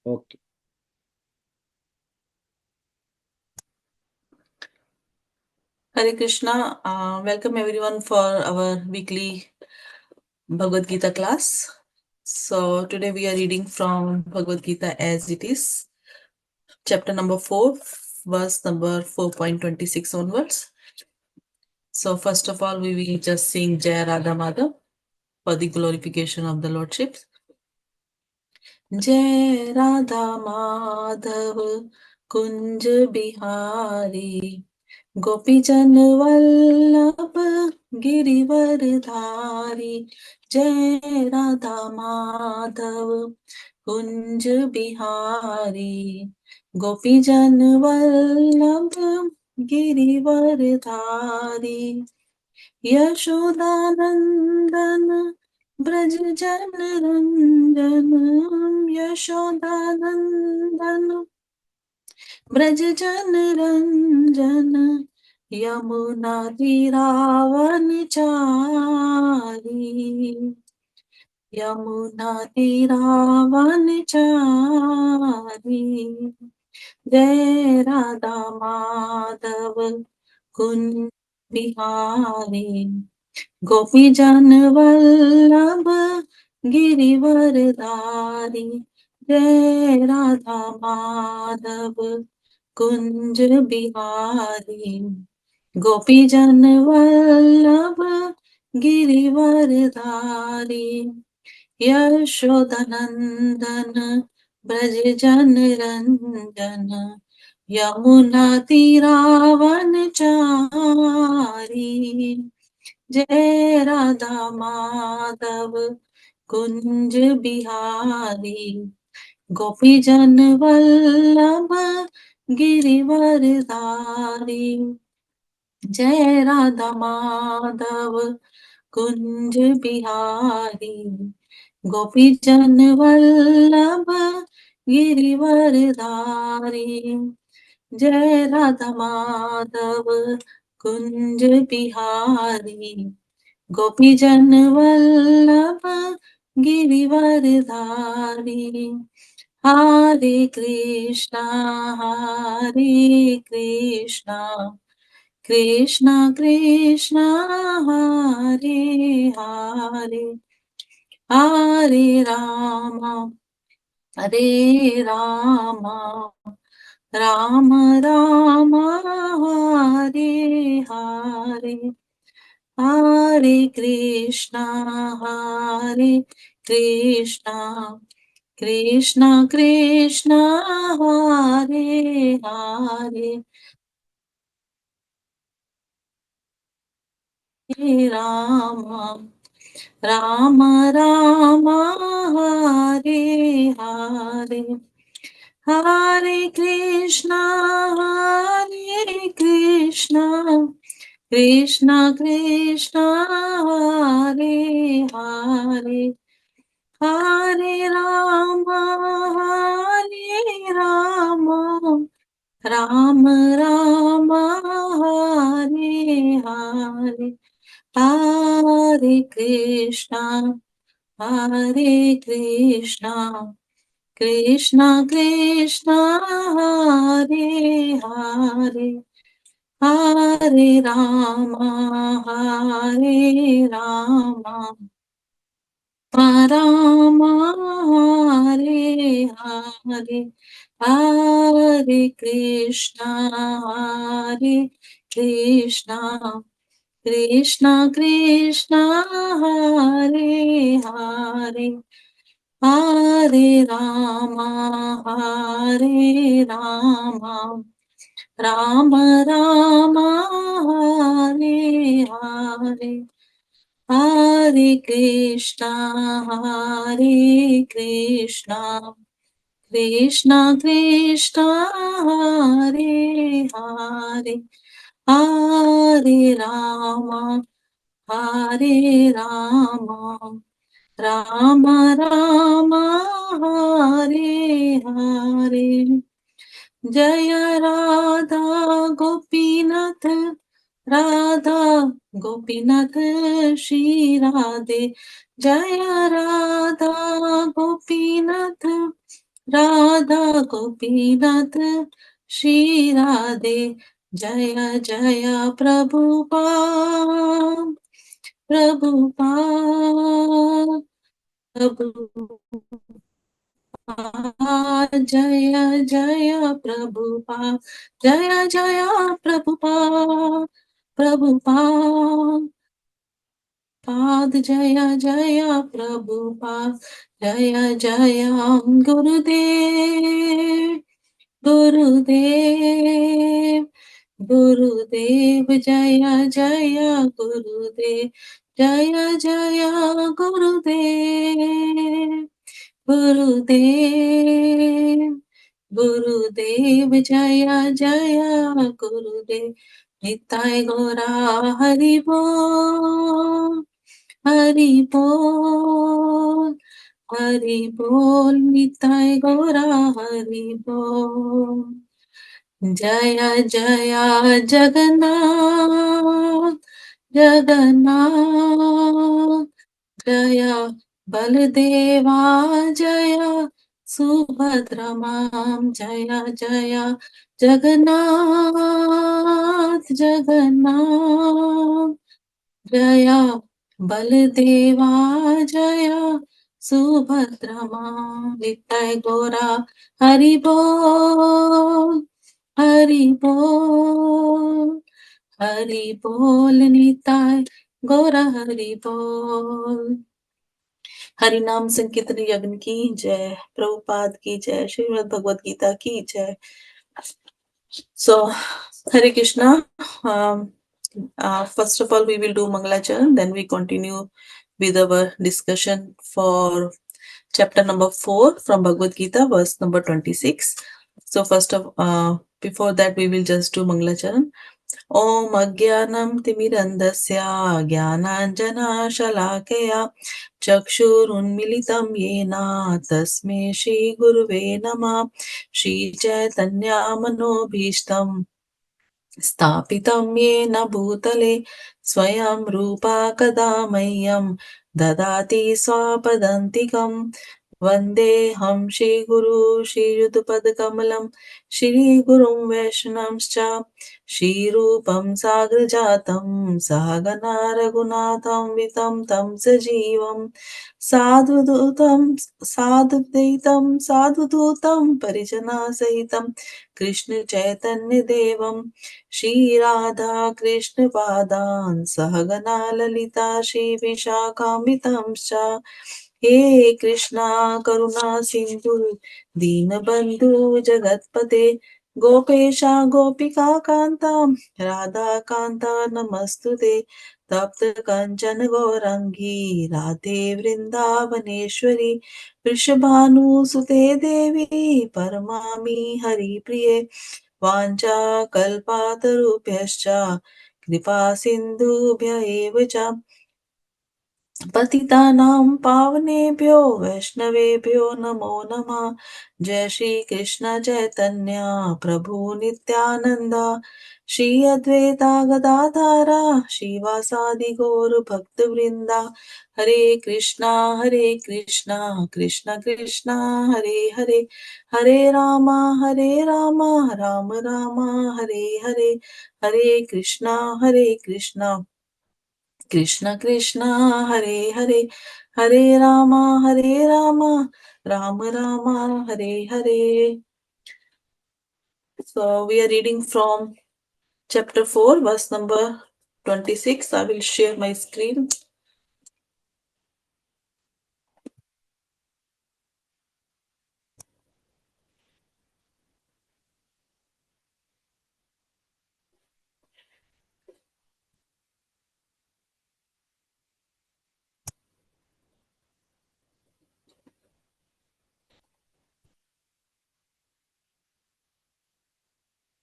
Okay. Hare Krishna. Welcome everyone for our weekly Bhagavad Gita class. So today we are reading from Bhagavad Gita as it is, chapter number 4, verse number 4.26 onwards. So first of all, we will just sing Jai Radha Madhav for the glorification of the Lordship. Jai Radha Madhav Kunj Bihari गोपी जन वल्लभ गिरिवर धारी जय राधा माधव कुंज बिहारी गोपी जन वल्लभ गिरिवर धारी यशोदानंदन ब्रज जन रंजन यशोदानंदन ब्रज जन रंजन यमुना तीरावन चारी यमुना तीरावन चारी जय राधा माधव कुंज बिहारी गोपी जन वल्लभ गिरिवर धारी जय राधा माधव कुंज बिहारी गोपी जन वल्लभ गिरिवर धारी यशोदनंदन ब्रज जन रंजन यमुना तीरावन चारी जय राधा माधव कुंज बिहारी गोपी जन वल्लभ गिरिवर धारी जय राधा माधव कुंज बिहारी गोपी जन वल्लभ गिरिवर धारी जय राधा माधव कुंज बिहारी गोपी जन वल्लभ गिरिवर धारी हरे कृष्णा कृष्णा कृष्णा हरे हरे हरे राम राम राम हरे हरे हरे कृष्णा कृष्णा कृष्णा हरे हरे राम राम राम हरे हरे हरे कृष्णा कृष्णा कृष्णा हरे हरे हरे राम राम राम हरे हरे हरे कृष्णा कृष्णा कृष्णा हरे हरे हरे राम राम हरे हरे हरे कृष्णा कृष्णा कृष्णा हरे हरे हरे राम राम राम हरे हरे हरे कृष्णा कृष्णा कृष्णा हरे हरे हरे राम राम राम हरे हरे जय राधा गोपीनाथ राधा गोपीनाथ श्री राधे जय राधा गोपीनाथ राधा गोपीनाथ श्री राधे जय जय प्रभुपाद प्रभुपाद प्रभुपाद जय जय प्रभुपाद जय जय प्रभुपाद प्रभुपाद पाद जय जय प्रभुपाद जय जय गुरुदेव गुरुदेव गुरुदेव जय जय गुरुदेव जय जय गुरुदेव गुरुदेव गुरुदेव जय जय गुरुदेव निताय गौरा हरि बोल हरि बोल हरि बोल निताय गौरा हरि बोल जय जय जगन्नाथ जगन्नाथ जय बलदेवा जय सुभद्रा मां जय जय जगन्नाथ जगन्नाथ जय बलदेवा जय सुभद्रा मां निताय गौरा हरि बोल हरि बोल हरि बोल निताय गौरा हरि बोल हरि नाम संकीर्तन यज्ञ की जय प्रभुपाद की जय श्रीमद् भगवद गीता की जय So Hare Krishna. First of all we will do Mangalacharan, then we continue with our discussion for chapter number 4 from Bhagavad Gita, verse number 26. So before that we will just do Mangalacharan. Om Agyanam Timirandasya Jnananjana Chakshurunmilitam Yena Tasme Shri Guruve Namah Shri Chaitanya Manobhishtam स्थापितं येन भूतले स्वयं रूपा कदा मह्यं ददाति स्वापदन्तिकं वन्देऽहं श्रीगुरु श्रीयुतपदकमलं श्रीगुरुं वैष्णवंश्च श्रीरूपं साग्रजातं सहगना रघुनाथं वितं तं सजीवं साधुदूतं परिजनसहितं कृष्ण चैतन्य देवं श्री राधा कृष्ण पादान् सहगना ललिता श्री विशाखान्वितांश्च हे कृष्णा करुणा सिन्धु दीनबन्धु जगत्पते गोपेशा गोपिका कान्ता राधा कान्ता नमस्तुते तप्त कंचन गौरंगी राधे वृंदावनेश्वरी वृषभानुसुते देवी परमामि हरिप्रिये वाञ्छा कल्पातरुभ्यश्च कृपा सिन्धुभ्य एव च पतितानां पावनेभ्यो वैष्णवेभ्यो नमो नमः जय श्री कृष्ण चैतन्य प्रभु नित्यानंद श्री अद्वैता गदाधारा श्रीवासादि गौर भक्त वृंदा हरे Krishna Krishna Krishna Hare Hare Hare Rama Ram Ram Hare Hare Hare Krishna Krishna Krishna Hare Hare Hare Ram Ram Ram Hare Hare. So we are reading from chapter 4 verse number 26. I will share my screen.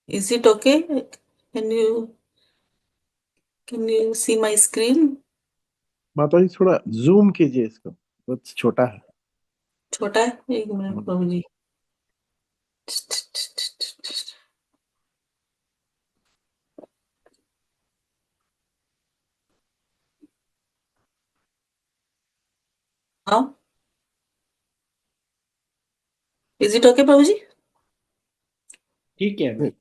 Is it okay? Can you see my screen? माता जी थोड़ा जूम कीजिए इसको, बहुत छोटा है. छोटा है, एक मिनट प्रभु जी. हाँ Is it okay, Prabhuji? ठीक है.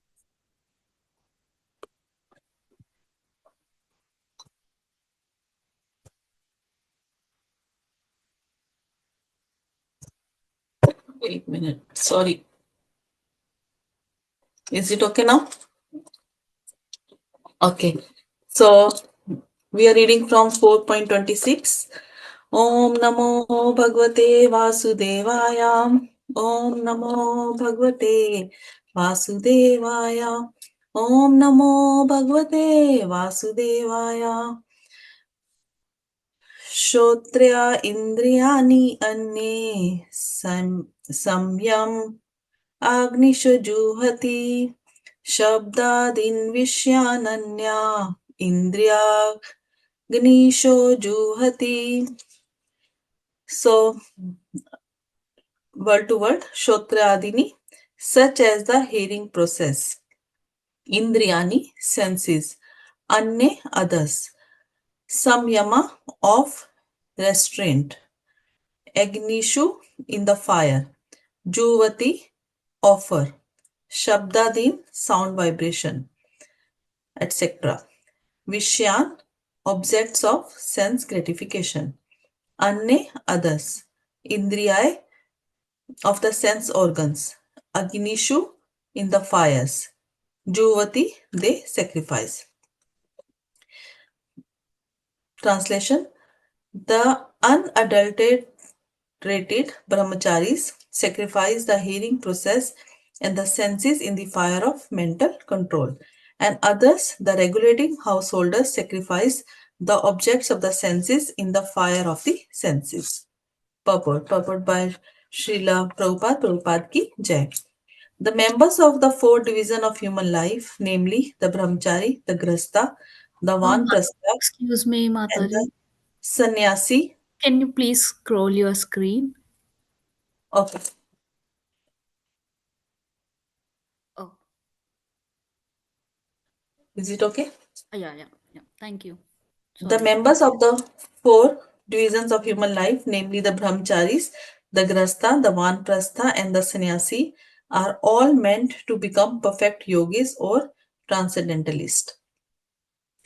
Wait a minute. Sorry. Is it okay now? Okay. So we are reading from 4.26. Om Namo Bhagavate Vasudevaya. Om Namo Bhagavate Vasudevaya. Om Namo Bhagavate Vasudevaya. Shotrya Indriyani Anne Samyam Agnishu Juhati Shabdadin Vishyananya Indriya Gnisho Juhati. So, word to word, Shotrayadini, such as the hearing process. Indriyani, senses. Anne, others. Samyama, of restraint. Agnishu, in the fire. Juvati, offer. Shabdadin, sound vibration, etc. Vishyan, objects of sense gratification. Anne, others. Indriyai, of the sense organs. Agnishu, in the fires. Juvati, they sacrifice. Translation: the unadulterated brahmacharis sacrifice the hearing process and the senses in the fire of mental control, and others, the regulating householders, sacrifice the objects of the senses in the fire of the senses. Purport by Srila Prabhupada ki Jai. The members of the four divisions of human life, namely the brahmachari, the grasta, the vanprastha, Excuse me, and the Mataji. sannyasi. Can you please scroll your screen? Okay. Oh, Is it okay? yeah. Thank you. The Sorry. members of the four divisions of human life, namely the brahmacharis, the grasta, the vanprastha, and the sannyasi, are all meant to become perfect yogis or transcendentalists.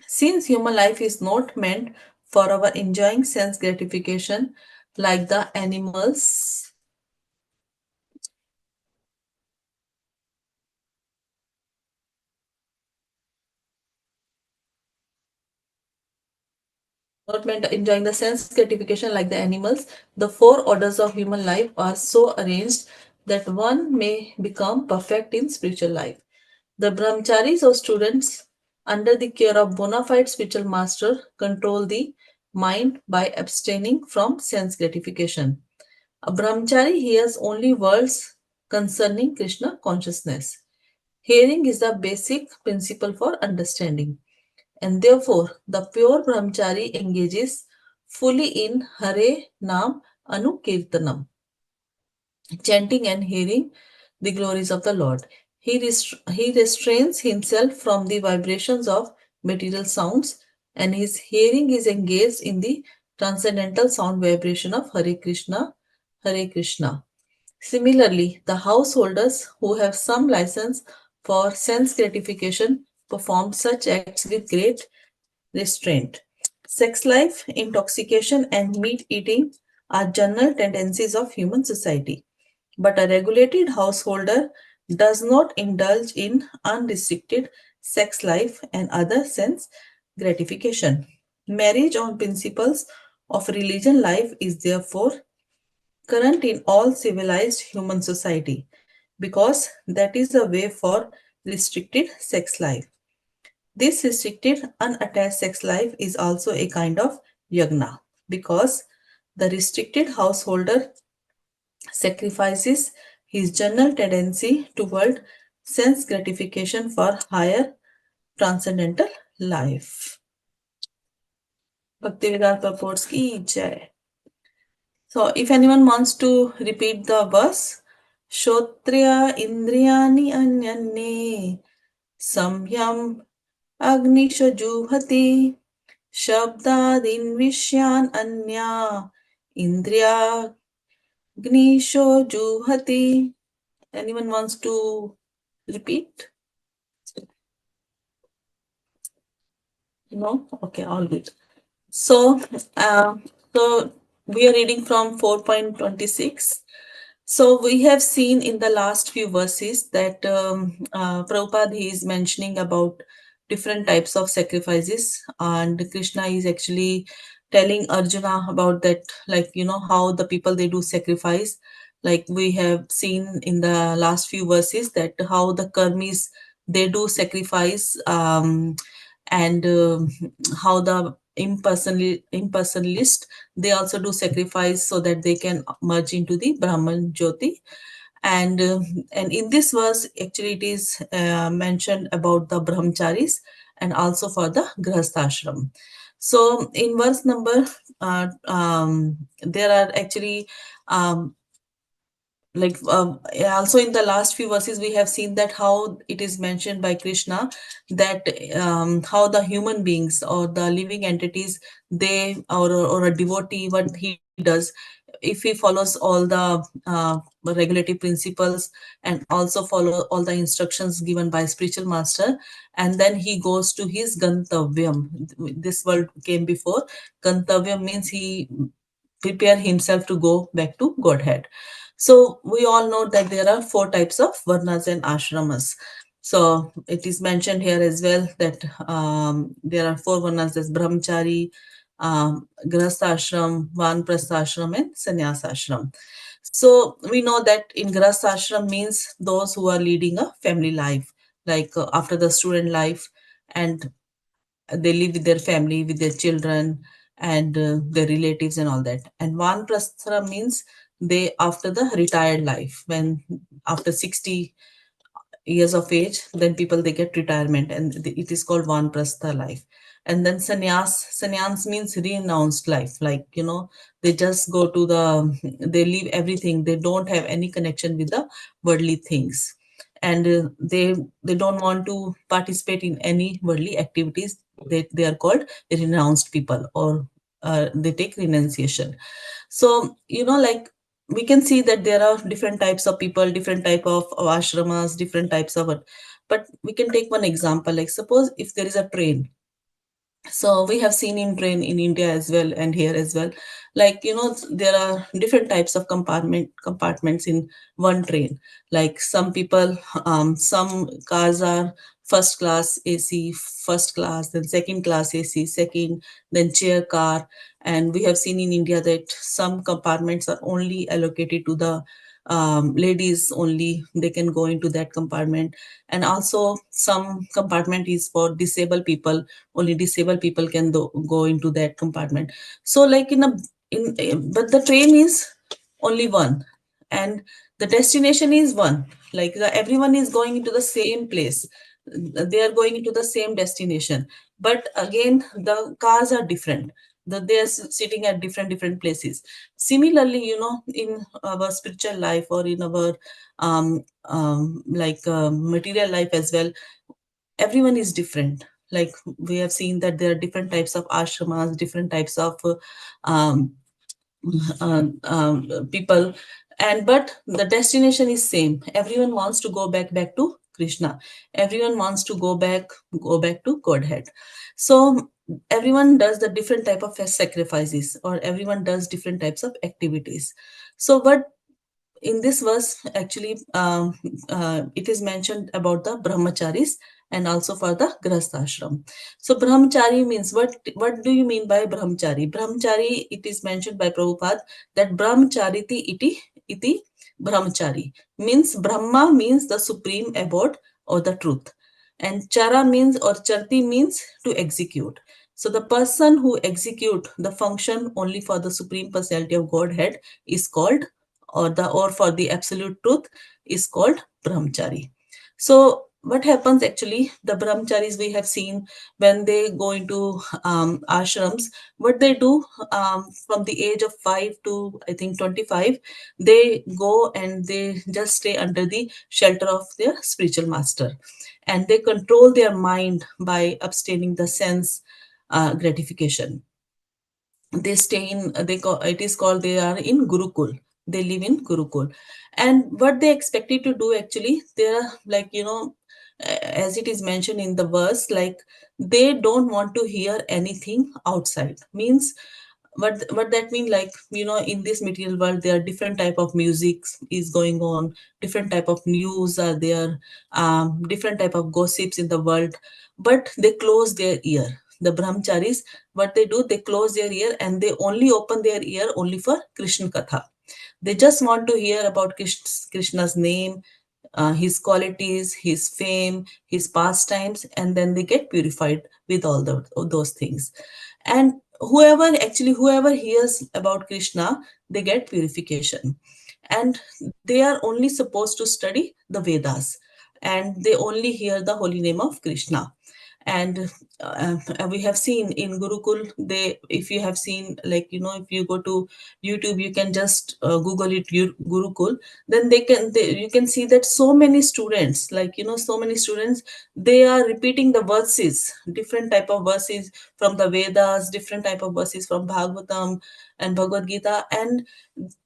Since human life is not meant for our enjoying sense gratification like the animals, not meant enjoying the sense gratification like the animals, the four orders of human life are so arranged that one may become perfect in spiritual life. The brahmacharis or students under the care of bona fide spiritual master control the mind by abstaining from sense gratification. A brahmachari hears only words concerning Krishna consciousness. Hearing is the basic principle for understanding, and therefore the pure brahmachari engages fully in Hare Nam Anukirtanam, chanting and hearing the glories of the Lord. He restrains himself from the vibrations of material sounds, and his hearing is engaged in the transcendental sound vibration of Hare Krishna, Hare Krishna. Similarly, the householders who have some license for sense gratification perform such acts with great restraint. Sex life, intoxication, and meat eating are general tendencies of human society. But a regulated householder does not indulge in unrestricted sex life and other sense gratification. Marriage on principles of religion life is therefore current in all civilized human society because that is a way for restricted sex life. This restricted unattached sex life is also a kind of yagna because the restricted householder sacrifices his general tendency toward sense gratification for higher transcendental life. Bhaktivedanta purports ki jai. So, if anyone wants to repeat the verse, Shotriya Indriyani Anyanne Samyam Agnisha Juhati Shabdadin Vishyan Anya Indriya Gnisho Juhati. Anyone wants to repeat? No? Okay, all good. So, so we are reading from 4.26. So we have seen in the last few verses that Prabhupada he is mentioning about different types of sacrifices, and Krishna is actually telling Arjuna about that, like how the people they do sacrifice. Like we have seen in the last few verses that how the karmis they do sacrifice, and how the impersonalist they also do sacrifice so that they can merge into the Brahman Jyoti. And and in this verse actually it is mentioned about the brahmacharis and also for the grahasthashram. So in verse number there are actually um, like also in the last few verses we have seen that how it is mentioned by Krishna that how the human beings or the living entities they or a devotee what he does if he follows all the regulatory principles and also follow all the instructions given by spiritual master, and then he goes to his gantavyam. This word came before. Gantavyam means he prepare himself to go back to Godhead. So we all know that there are four types of varnas and ashramas. So it is mentioned here as well that there are four varnas: there's brahmachari, grahasthashram, vanprasthashram, and sannyasashram. So we know that in grahasthashram means those who are leading a family life, like after the student life, and they live with their family, with their children, and their relatives and all that. And vanprasthara means they after the retired life, when after 60 years of age, then people they get retirement, and it is called vanprastha life. And then sannyas means renounced life, like they just go to they leave everything, they don't have any connection with the worldly things, and they don't want to participate in any worldly activities. They are called renounced people, or they take renunciation. So like we can see that there are different types of people, different type of ashramas, different types of but we can take one example, like suppose if there is a train. So we have seen in train in India as well and here as well, like there are different types of compartments in one train. Like some people, some cars are first class AC, first class, then second class AC, second, then chair car. And we have seen in India that some compartments are only allocated to the ladies only, they can go into that compartment. And also some compartment is for disabled people, only disabled people can go into that compartment. So like but the train is only one, and the destination is one. Like everyone is going into the same place, they are going into the same destination, but again the cars are different, they are sitting at different places. Similarly, in our spiritual life or in our material life as well, everyone is different. Like we have seen that there are different types of ashramas, different types of um, people, and but the destination is same. Everyone wants to go back to Krishna, everyone wants to go back to Godhead. So everyone does the different type of sacrifices, or everyone does different types of activities. So what in this verse actually it is mentioned about the brahmacharis and also for the grahasthashram. So brahmachari means what do you mean by brahmachari? Brahmachari, it is mentioned by Prabhupada that brahmachariti iti brahmachari means Brahma means the supreme abode or the truth, and chara means or charti means to execute. So the person who execute the function only for the supreme personality of Godhead is called, or for the absolute truth is called brahmachari. So what happens actually, the brahmacharis we have seen when they go into ashrams, what they do, from the age of 5 to I think 25, they go and they just stay under the shelter of their spiritual master, and they control their mind by abstaining the sense gratification. They stay in, it is called, they are in Gurukul. they live in Gurukul. And what they expected to do actually, they're like, as it is mentioned in the verse, like they don't want to hear anything outside. Means what that mean, like, in this material world there are different type of music is going on, different type of news are there, different type of gossips in the world, but they close their ear. The brahmacharis, what they do, they close their ear and they only open their ear only for Krishna Katha. They just want to hear about Krishna's name, his qualities, his fame, his pastimes, and then they get purified with all those things. And whoever hears about Krishna, they get purification. And they are only supposed to study the Vedas, and they only hear the holy name of Krishna. And we have seen in Gurukul, they, if you have seen, like, if you go to YouTube, you can just Google it, Gurukul, then you can see that so many students, like, so many students, they are repeating the verses, different type of verses from the Vedas, different type of verses from Bhagavatam and Bhagavad Gita, and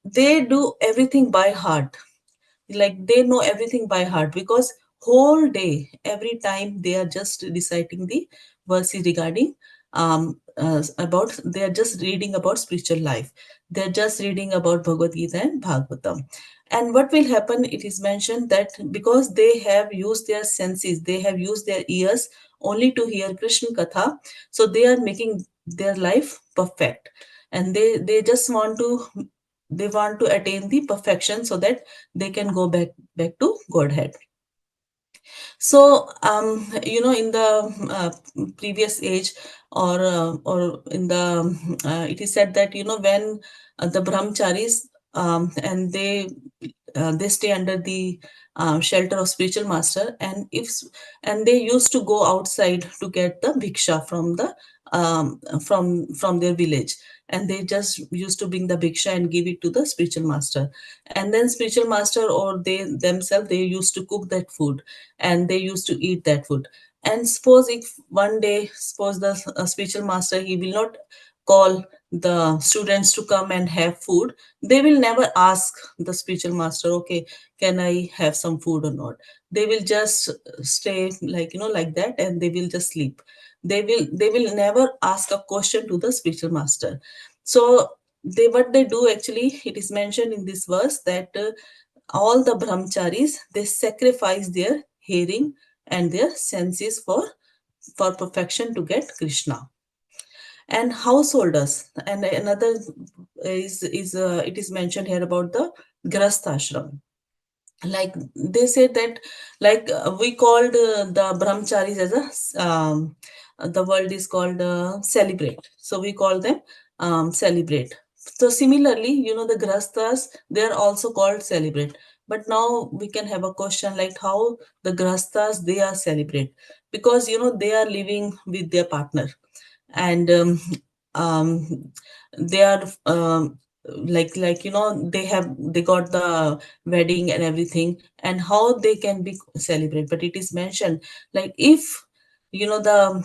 they do everything by heart. Like they know everything by heart, because whole day, every time, they are just reciting the verses regarding about, they are just reading about spiritual life, they're just reading about Bhagavad Gita and Bhagavatam. And what will happen, it is mentioned that because they have used their senses, they have used their ears only to hear Krishna Katha, so they are making their life perfect. And they just want to, they want to attain the perfection so that they can go back to Godhead. So, in the previous age, or in the, it is said that, when the brahmacharis, and they stay under the shelter of spiritual master, and they used to go outside to get the bhiksha from the from their village, and they just used to bring the bhiksha and give it to the spiritual master. And then spiritual master, or they themselves, they used to cook that food, and they used to eat that food. And suppose if one day, suppose the spiritual master, he will not call the students to come and have food, they will never ask the spiritual master, okay, can I have some food or not. They will just stay, like, like that, and they will just sleep. They will never ask a question to the spiritual master. So they, what they do actually, it is mentioned in this verse that all the brahmacharis, they sacrifice their hearing and their senses for perfection to get Krishna. And householders, and another is it is mentioned here about the grastha ashram. Like they say that, like, we called the brahmacharis as the world is called celebrate, so we call them celebrate. So similarly, the grasthas, they are also called celebrate. But now we can have a question, like how the grasthas, they are celebrate, because they are living with their partner, and um, they are like they got the wedding and everything, and how they can be celebrate. But it is mentioned, like, if the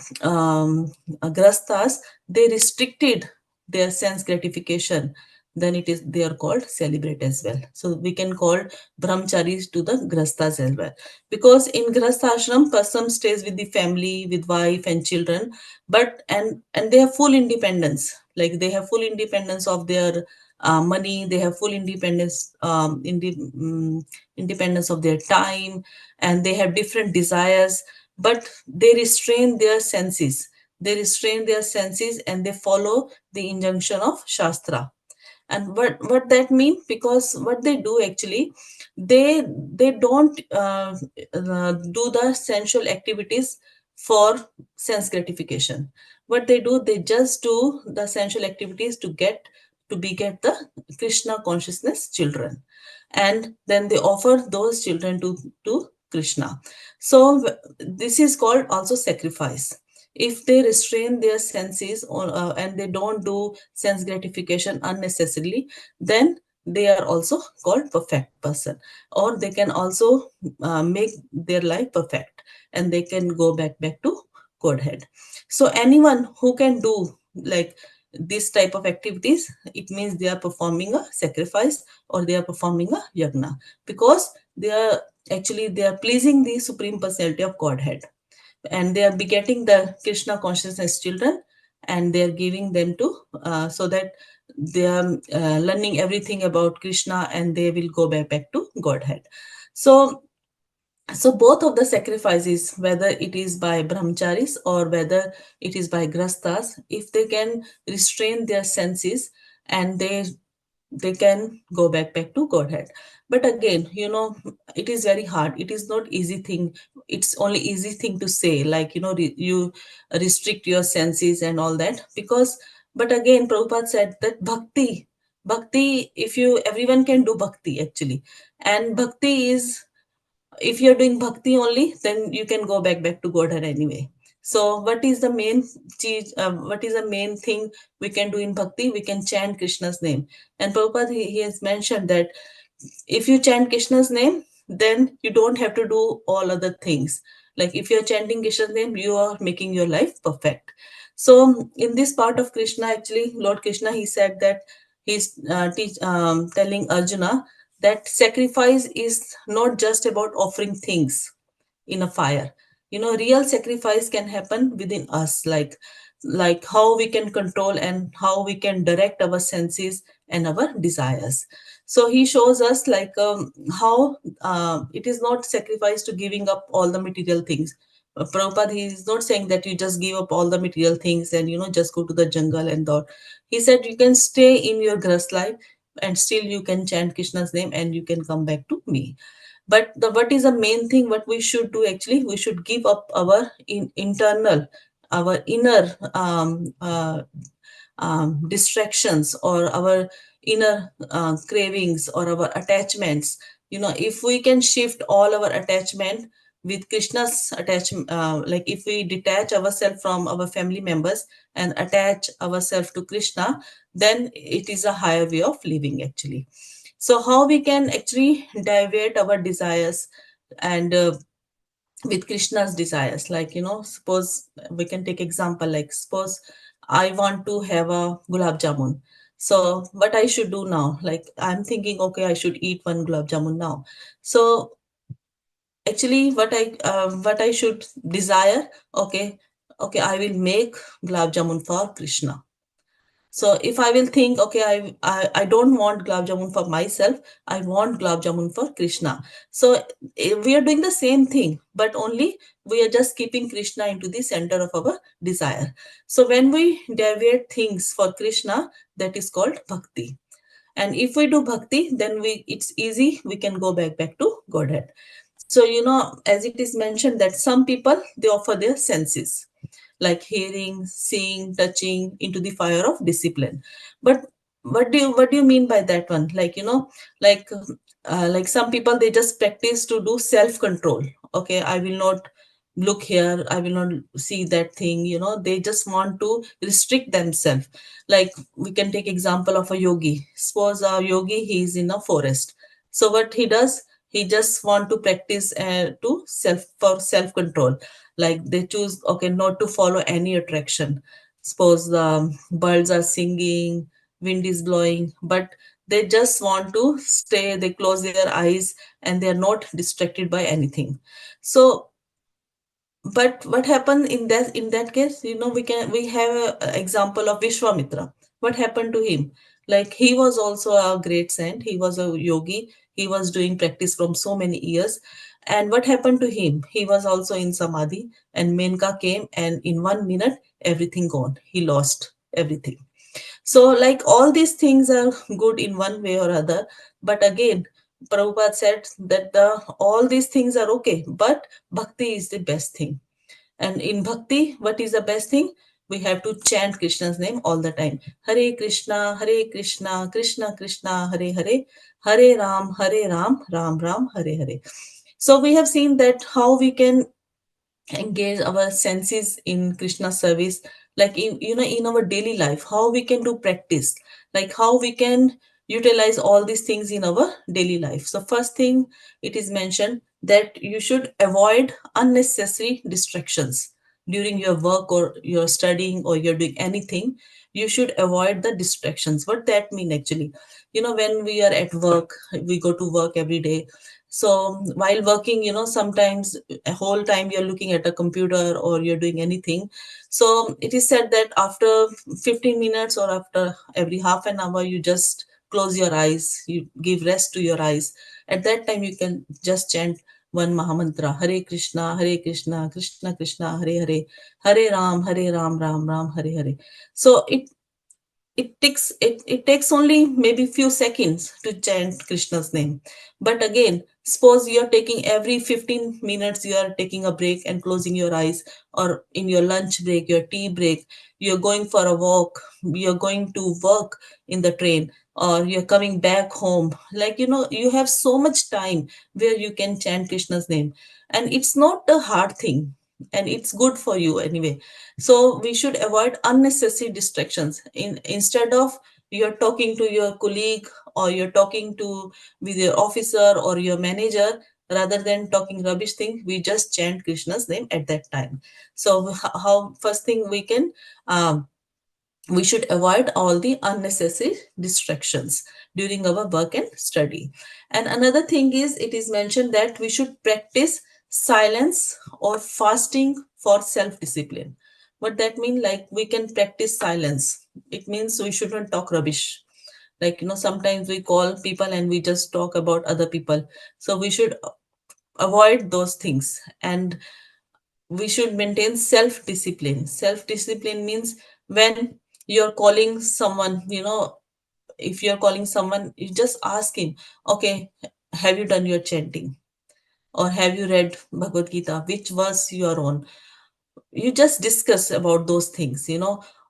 grasthas, they restricted their sense gratification, then it is, they are called celebrate as well. So we can call brahmacharis to the grasthas as well, because in grastha ashram, person stays with the family, with wife and children, but and they have full independence. Like they have full independence of their money, they have full independence, independence of their time, and they have different desires, but they restrain their senses. They restrain their senses and they follow the injunction of Shastra. And what that means, because what they do actually, they don't do the sensual activities for sense gratification. What they do, they just do the sensual activities to beget the Krishna consciousness children, and then they offer those children to Krishna. So this is called also sacrifice. If they restrain their senses, and they don't do sense gratification unnecessarily, then they are also called perfect person, or they can also make their life perfect, and they can go back to Godhead. So anyone who can do, like, this type of activities, it means they are performing a sacrifice or they are performing a yagna, because they are pleasing the Supreme Personality of Godhead, and they are begetting the Krishna consciousness children, and they are giving them to so that they are learning everything about Krishna, and they will go back to Godhead. So both of the sacrifices, whether it is by brahmacharis or whether it is by grastas, if they can restrain their senses, and they can go back to Godhead. But again, it is very hard. It is not easy thing. It's only easy thing to say, like, you restrict your senses and all that, because, but again, Prabhupada said that bhakti, if you, everyone can do bhakti actually. And bhakti is, if you're doing bhakti only, then you can go back to Godhead anyway. So what is the main what is the main thing we can do in bhakti? We can chant Krishna's name. And Prabhupada, he has mentioned that if you chant Krishna's name, then you don't have to do all other things. Like if you're chanting Krishna's name, you are making your life perfect. So in this part of Krishna, actually, Lord Krishna, he said that he's telling Arjuna that sacrifice is not just about offering things in a fire. Real sacrifice can happen within us, like how we can control and how we can direct our senses and our desires. So he shows us like how it is not sacrifice to giving up all the material things. Prabhupada, he is not saying that you just give up all the material things and just go to the jungle and all. He said you can stay in your grass life and still you can chant Krishna's name and you can come back to me. But what is the main thing what we should do? Actually, we should give up our internal, our inner distractions, or our inner cravings or our attachments. If we can shift all our attachment with Krishna's attachment, like if we detach ourselves from our family members and attach ourselves to Krishna, then it is a higher way of living actually. So how we can actually divert our desires and with Krishna's desires, like suppose we can take example, like suppose I want to have a gulab jamun. So what I should do now, like I'm thinking, okay, I should eat one gulab jamun now. So actually what I should desire, okay, I will make gulab jamun for Krishna. So if I will think, okay, I don't want gulab jamun for myself, I want gulab jamun for Krishna. So we are doing the same thing, but only we are just keeping Krishna into the center of our desire. So when we deviate things for Krishna, that is called bhakti. And if we do bhakti, then it's easy, we can go back to Godhead. So as it is mentioned that some people, they offer their senses, like hearing, seeing, touching, into the fire of discipline. But what do you mean by that one? Like like some people, they just practice to do self control. Okay, I will not look here, I will not see that thing. They just want to restrict themselves. Like we can take example of a yogi. Suppose a yogi, he is in a forest. So what he does, he just want to practice to self control. Like they choose, okay, not to follow any attraction. Suppose the birds are singing, wind is blowing, but they just want to stay, they close their eyes and they are not distracted by anything. So but what happened in that case, we have a example of Vishwamitra. What happened to him? Like he was also a great saint, he was a yogi, he was doing practice from so many years. And what happened to him? He was also in samadhi, and Menka came, and in 1 minute everything gone, he lost everything. So, like all these things are good in one way or other, but again, Prabhupada said that all these things are okay, but bhakti is the best thing. And in bhakti, what is the best thing? We have to chant Krishna's name all the time. Hare Krishna, Krishna Krishna, Hare Hare, Hare Ram, Ram Ram, Hare Hare. So we have seen that how we can engage our senses in Krishna service, like in our daily life, how we can do practice, like how we can utilize all these things in our daily life. So first thing, it is mentioned that you should avoid unnecessary distractions during your work or you're studying or you're doing anything. you should avoid the distractions. What that mean actually? When we are at work, we go to work every day. So while working, sometimes a whole time you're looking at a computer or you're doing anything. So it is said that after 15 minutes or after every half an hour, you just close your eyes, you give rest to your eyes. At that time, you can just chant one Mahamantra: Hare Krishna, Krishna Krishna, Hare Hare, Hare Ram, Ram Ram, Hare Hare. So it takes only maybe few seconds to chant Krishna's name. But again, suppose you're taking every 15 minutes, you are taking a break and closing your eyes, or in your lunch break, your tea break, you're going for a walk, you're going to work in the train, or you're coming back home. Like, you have so much time where you can chant Krishna's name. And it's not a hard thing, and it's good for you anyway. So we should avoid unnecessary distractions. Instead of you're talking to your colleague, or you're talking to with your officer or your manager, rather than talking rubbish thing, we just chant Krishna's name at that time. So how first thing um, we should avoid all the unnecessary distractions during our work and study. And another thing is, it is mentioned that we should practice silence or fasting for self discipline. What that mean? Like, we can practice silence. It means we shouldn't talk rubbish. Like, sometimes we call people and we just talk about other people. So we should avoid those things. And we should maintain self discipline. Self discipline means, when you're calling someone, if you're calling someone, you just ask him, okay, have you done your chanting, or have you read Bhagavad Gita, which verse you are on? You just discuss about those things.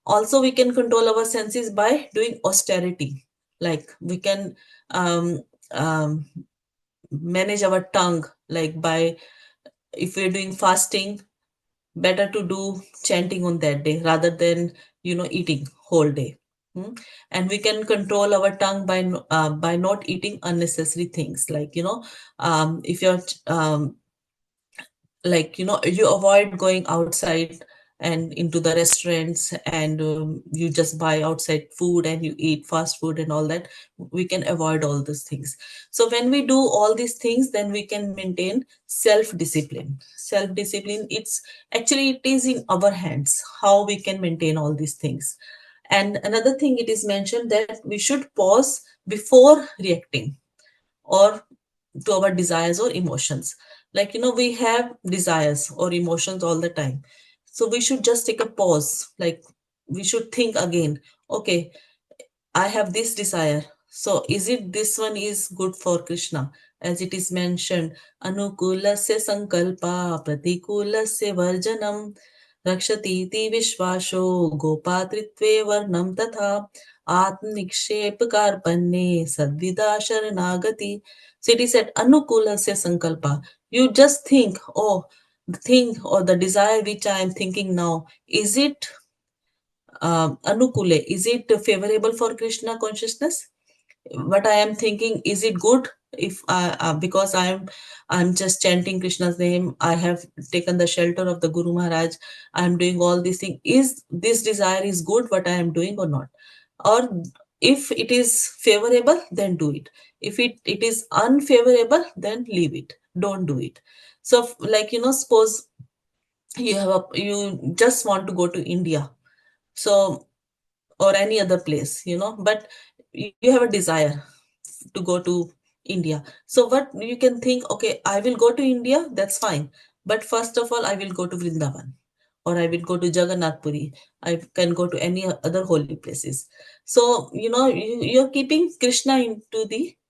Also, we can control our senses by doing austerity. Like, we can um, um, manage our tongue, like, by, if we're doing fasting, better to do chanting on that day rather than eating whole day. And we can control our tongue by not eating unnecessary things, like, if you're like, you avoid going outside and into the restaurants, and you just buy outside food and you eat fast food and all that. We can avoid all these things. So when we do all these things, then we can maintain self discipline. Self discipline, it's actually, it is in our hands how we can maintain all these things. And another thing, it is mentioned that we should pause before reacting, or to our desires or emotions. Like, we have desires or emotions all the time. So we should just take a pause. Like, we should think again, okay, I have this desire. So is it this one is good for Krishna? As it is mentioned, Anukulasya sankalpa pratikulasya varjanam rakshati ti vishvasho gopatritve varnam tatha atmnikshep karpanne sadvida sharanagati. So it is said, Anukulasya sankalpa. You just think, oh, the thing or the desire which I am thinking now, is it anukule, is it favorable for Krishna consciousness? What I am thinking, is it good? If because I'm just chanting Krishna's name, I have taken the shelter of the Guru Maharaj, I am doing all these things, is this desire is good what I am doing or not? Or if it is favorable, then do it. If it is unfavorable, then leave it, don't do it. So, like, suppose you just want to go to India, so, or any other place, but you have a desire to go to India. So what you can think, okay, I will go to India, that's fine. But first of all, I will go to Vrindavan, or I will go to Jagannath Puri. I can go to any other holy places. So, you're keeping Krishna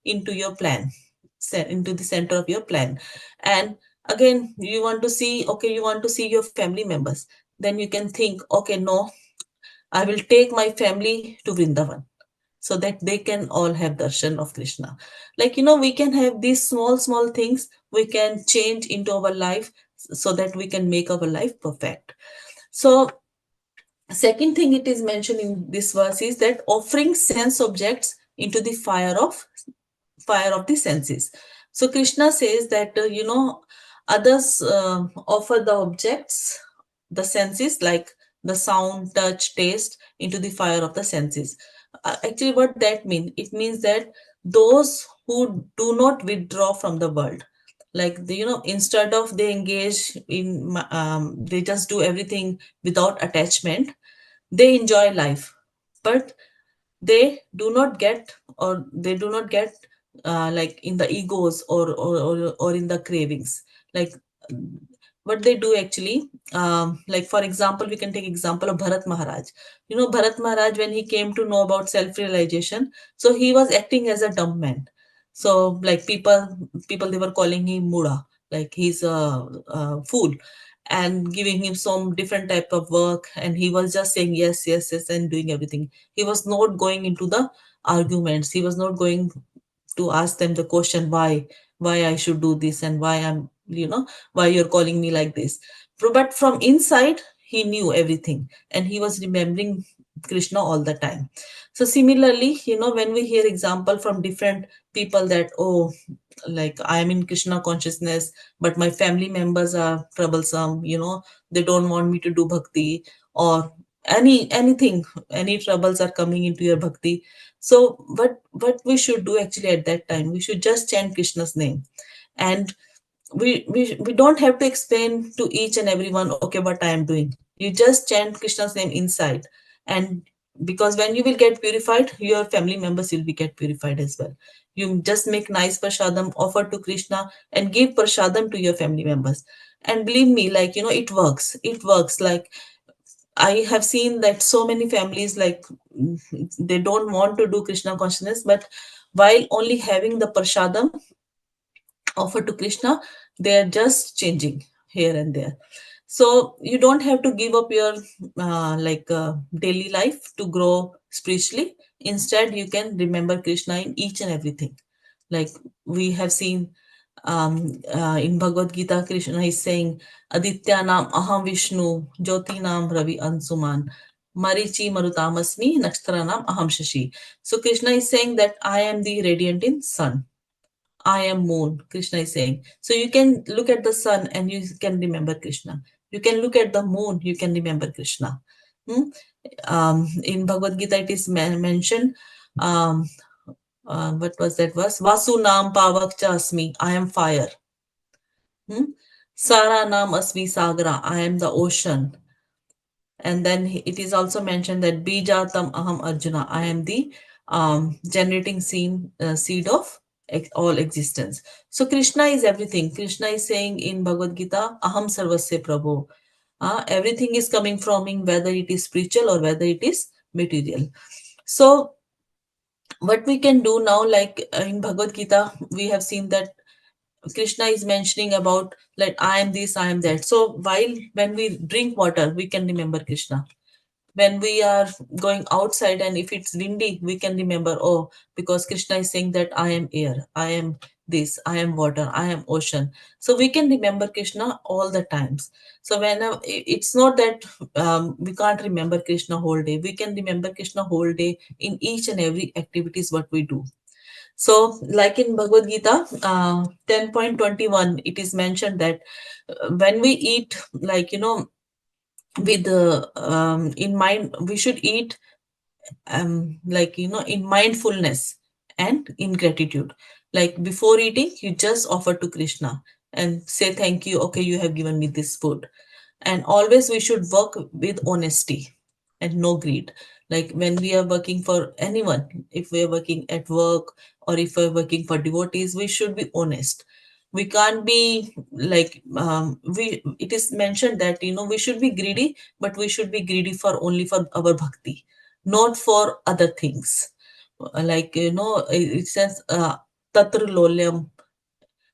into your plan, into the center of your plan. And again, you want to see your family members. Then you can think, okay, no, I will take my family to Vrindavan so that they can all have darshan of Krishna. Like, we can have these small, small things we can change into our life so that we can make our life perfect. So, second thing it is mentioned in this verse is that offering sense objects into the fire of the senses. So Krishna says that, others offer the objects, the senses, like the sound, touch, taste into the fire of the senses. Actually, what that means? It means that those who do not withdraw from the world, like instead of they engage in, they just do everything without attachment. They enjoy life, but they do not get like in the egos or in the cravings. Like what they do actually, like for example, we can take example of Bharat Maharaj. Bharat Maharaj, when he came to know about self realization, so he was acting as a dumb man. So like people they were calling him muda, like he's a fool, and giving him some different type of work, and he was just saying yes, yes, yes, and doing everything. He was not going into the arguments. He was not going to ask them the question why I should do this, and why you're calling me like this. But from inside he knew everything, and he was remembering Krishna all the time. So similarly, when we hear example from different people that, oh, like I am in Krishna consciousness, but my family members are troublesome, they don't want me to do bhakti, or anything, any troubles are coming into your bhakti. So what we should do actually at that time, we should just chant Krishna's name. And we don't have to explain to each and everyone, okay, what I am doing. You just chant Krishna's name inside. And because when you will get purified, your family members will be get purified as well. You just make nice prasadam, offer to Krishna, and give prasadam to your family members. And believe me, like, it works. Like, I have seen that so many families, like, they don't want to do Krishna consciousness, but while only having the prasadam offered to Krishna, they are just changing here and there. So you don't have to give up your daily life to grow spiritually. Instead, you can remember Krishna in each and everything. Like we have seen in Bhagavad Gita, Krishna is saying, Aditya nam aham Vishnu, Jyoti nam Ravi Ansuman, Marichi Marutamasmi, Nakshatra nam aham Shashi. So Krishna is saying that I am the radiant in sun. I am moon, Krishna is saying. So you can look at the sun and you can remember Krishna. You can look at the moon, you can remember Krishna. Hmm? In Bhagavad Gita, it is mentioned, um, what was that verse? Vasu Nam Pavak Cha Asmi, I am fire. Sara Nam Asmi Sagra, I am the ocean. And then it is also mentioned that Bijatam Aham Arjuna, I am the generating seed of all existence. So Krishna is everything. Krishna is saying in Bhagavad Gita, Aham Sarvasya Prabhu. Everything is coming from him, whether it is spiritual or whether it is material. So what we can do now, like in Bhagavad Gita, we have seen that Krishna is mentioning about, like, I am this, I am that. So when we drink water, we can remember Krishna. When we are going outside and if it's windy, we can remember, oh, because Krishna is saying that I am air, I am this, I am water, I am ocean. So we can remember Krishna all the times. So it's not that we can't remember Krishna whole day. We can remember Krishna whole day in each and every activities what we do. So, like in Bhagavad Gita 10.21, it is mentioned that when we eat, like, with in mind, we should eat in mindfulness and in gratitude. Like before eating, you just offer to Krishna and say thank you, okay, you have given me this food. And always we should work with honesty and no greed. Like when we are working for anyone, if we are working at work or if we're working for devotees, we should be honest. We can't be like, we it is mentioned that we should be greedy, but we should be greedy for only for our bhakti, not for other things. Like it says tatra lolyam.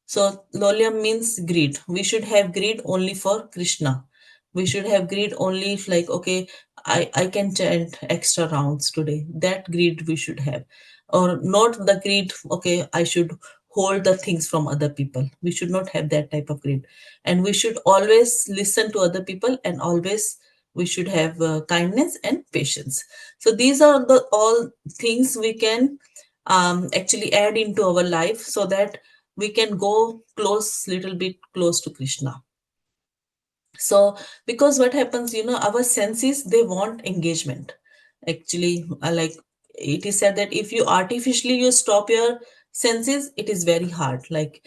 So lolyam means greed. We should have greed only for Krishna. We should have greed only if, like, okay, I can chant extra rounds today. That greed we should have. Or not the greed, okay, I should hold the things from other people. We should not have that type of greed. And we should always listen to other people, and always we should have kindness and patience. So these are the all things we can actually add into our life so that we can go close, little bit close to Krishna. So because what happens, our senses, they want engagement. Actually, like it is said that if you artificially you stop your senses, it is very hard. Like,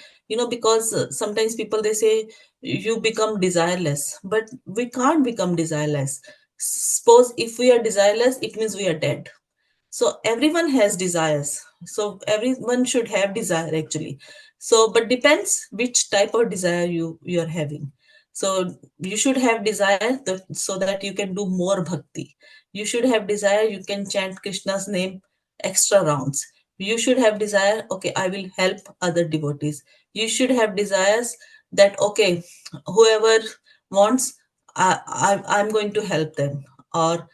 because sometimes people, they say you become desireless, but we can't become desireless. Suppose if we are desireless, it means we are dead. So everyone has desires, so everyone should have desire actually. So but depends which type of desire you are having. So you should have desire so that you can do more bhakti. You should have desire, you can chant Krishna's name extra rounds. You should have desire, okay, I will help other devotees. You should have desires that, okay, whoever wants, I'm going to help them. Or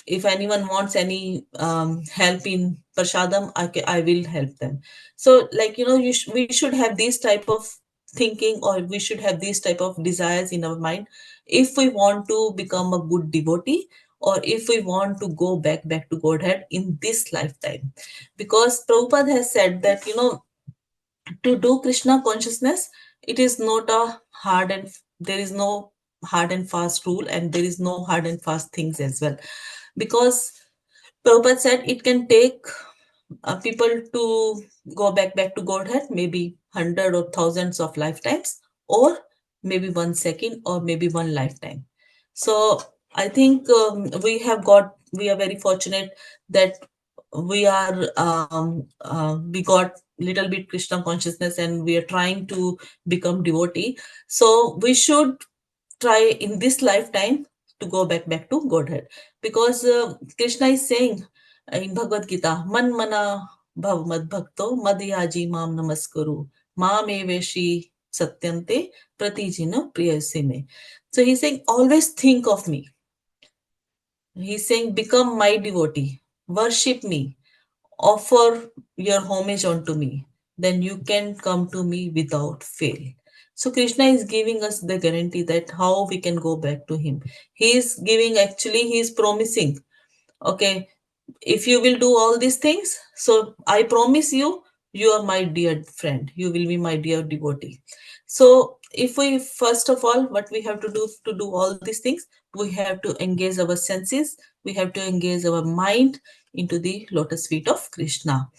if anyone wants any help in prashadam, I will help them. So like, we should have these type of thinking, or we should have these type of desires in our mind if we want to become a good devotee, or if we want to go back to Godhead in this lifetime. Because Prabhupada has said that, to do Krishna consciousness, it is not a hard and there is no hard and fast rule, and there is no hard and fast things as well. Because Prabhupada said it can take people to go back to Godhead, maybe hundred or thousands of lifetimes, or maybe 1 second, or maybe one lifetime. So I think we are very fortunate that we got little bit Krishna consciousness, and we are trying to become devotee. So we should try in this lifetime to go back to Godhead. Because Krishna is saying in Bhagavad Gita, Man mana bhav mad bhakto madhyaji mam namaskaru mam eveshi satyante pratijina priyasime. So he's saying, always think of me. He's saying, become my devotee, worship me, offer your homage unto me, then you can come to me without fail. So Krishna is giving us the guarantee that how we can go back to him. He is giving, actually, he is promising, okay, if you will do all these things, so I promise you, you are my dear friend, you will be my dear devotee. So if we, first of all, what we have to do all these things, we have to engage our senses, we have to engage our mind into the lotus feet of Krishna,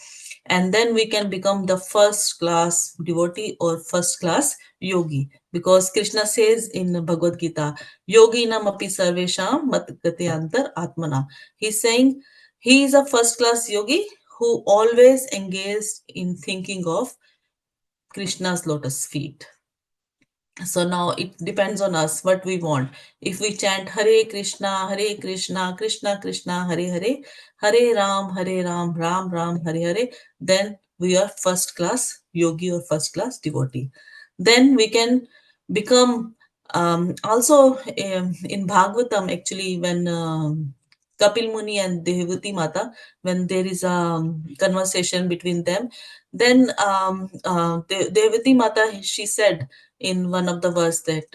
and then we can become the first class devotee or first class yogi. Because Krishna says in Bhagavad Gita, yogi nam api sarvesham mat gate antar atmana. He's saying he is a first class yogi who always engaged in thinking of Krishna's lotus feet. So now it depends on us what we want. If we chant Hare Krishna, Krishna Krishna, Hare Hare, Hare Ram, Ram Ram, Hare Hare, then we are first class yogi or first class devotee. Then we can become also in Bhagavatam, actually, when Kapil Muni and Devati Mata, when there is a conversation between them, then Devati Mata, she said in one of the verse that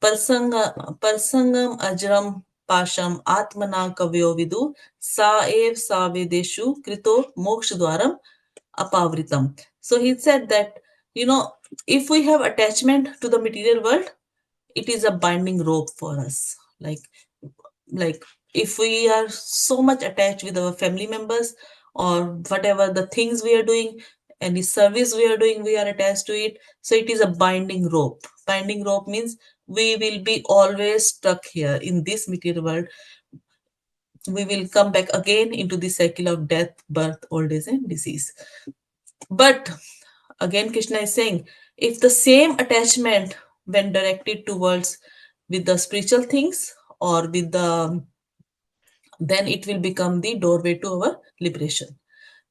Parsangam Ajram Pasham Atmana Kavyo Vidu Sa Ev Sa Vedeshu Krito Moksha Dwaram Apavritam. So he said that, if we have attachment to the material world, it is a binding rope for us. Like if we are so much attached with our family members, or whatever the things we are doing, any service we are doing, we are attached to it. So it is a binding rope. Binding rope means we will be always stuck here in this material world. We will come back again into the cycle of death, birth, old age, and disease. But again, Krishna is saying, if the same attachment, when directed towards with the spiritual things, or with the, then it will become the doorway to our liberation.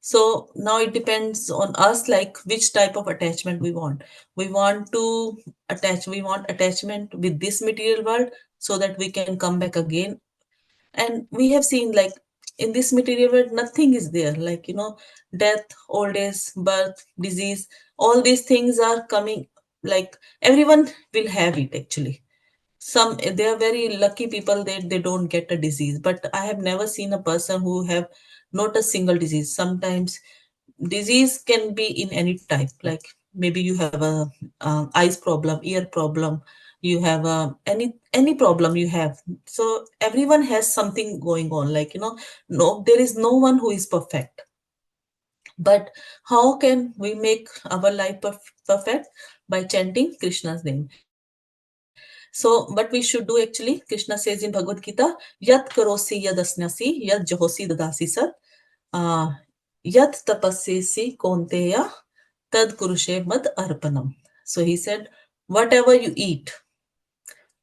So now it depends on us, like which type of attachment we want. We want to we want attachment with this material world, so that we can come back again. And we have seen, like, in this material world, nothing is there, like, death, old age, birth, disease, all these things are coming. Like, everyone will have it actually. Some, they are very lucky people that they don't get a disease, but I have never seen a person who have not a single disease. Sometimes disease can be in any type, like maybe you have a eyes problem, ear problem, you have any problem you have. So everyone has something going on, like, no, there is no one who is perfect. But how can we make our life perfect? By chanting Krishna's name. So what we should do actually, Krishna says in Bhagavad Gita, Yat karosi yad asnasi, yad jahosi dadasi sat, uh, yat tapasyesi konteya, tad kurushe mad arpanam. So he said, whatever you eat,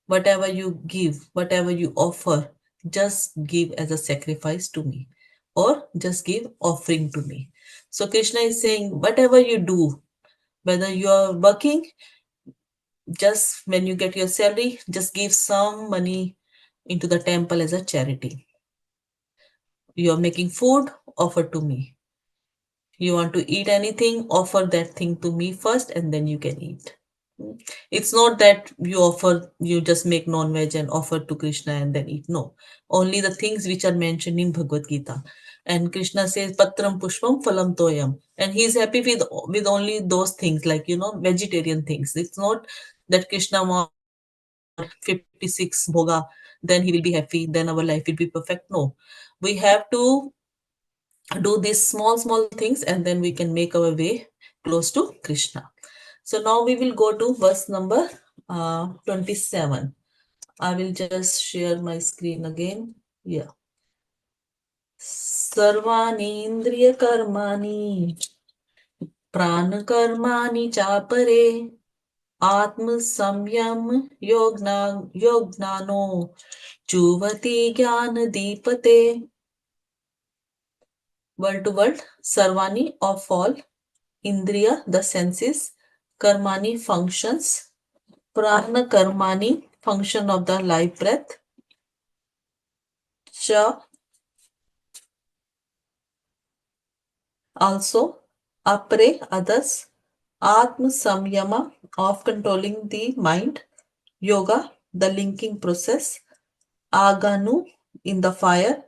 whatever you give, whatever you offer, just give as a sacrifice to me, or just give offering to me. So Krishna is saying, whatever you do, whether you are working, just when you get your salary, just give some money into the temple as a charity. You are making food, offer to me. You want to eat anything, offer that thing to me first, and then you can eat. It's not that you just make non-veg and offer to Krishna and then eat. No, only the things which are mentioned in Bhagavad Gita. And Krishna says, Patram Pushpam Phalam Toyam. And he's happy with only those things, like, vegetarian things. It's not that Krishna wants 56 bhoga, then he will be happy, then our life will be perfect. No, we have to do these small things, and then we can make our way close to Krishna. So now we will go to verse number 27. I will just share my screen again. Yeah. Sarvani indriya karmani prana karmani chapare atma samyam yognano chuvati jnana deepate. Word to word, Sarvani of all, Indriya the senses, Karmani functions, Prana Karmani function of the life breath, Cha also, Apre others, Atma Samyama of controlling the mind, Yoga the linking process, Aganu in the fire,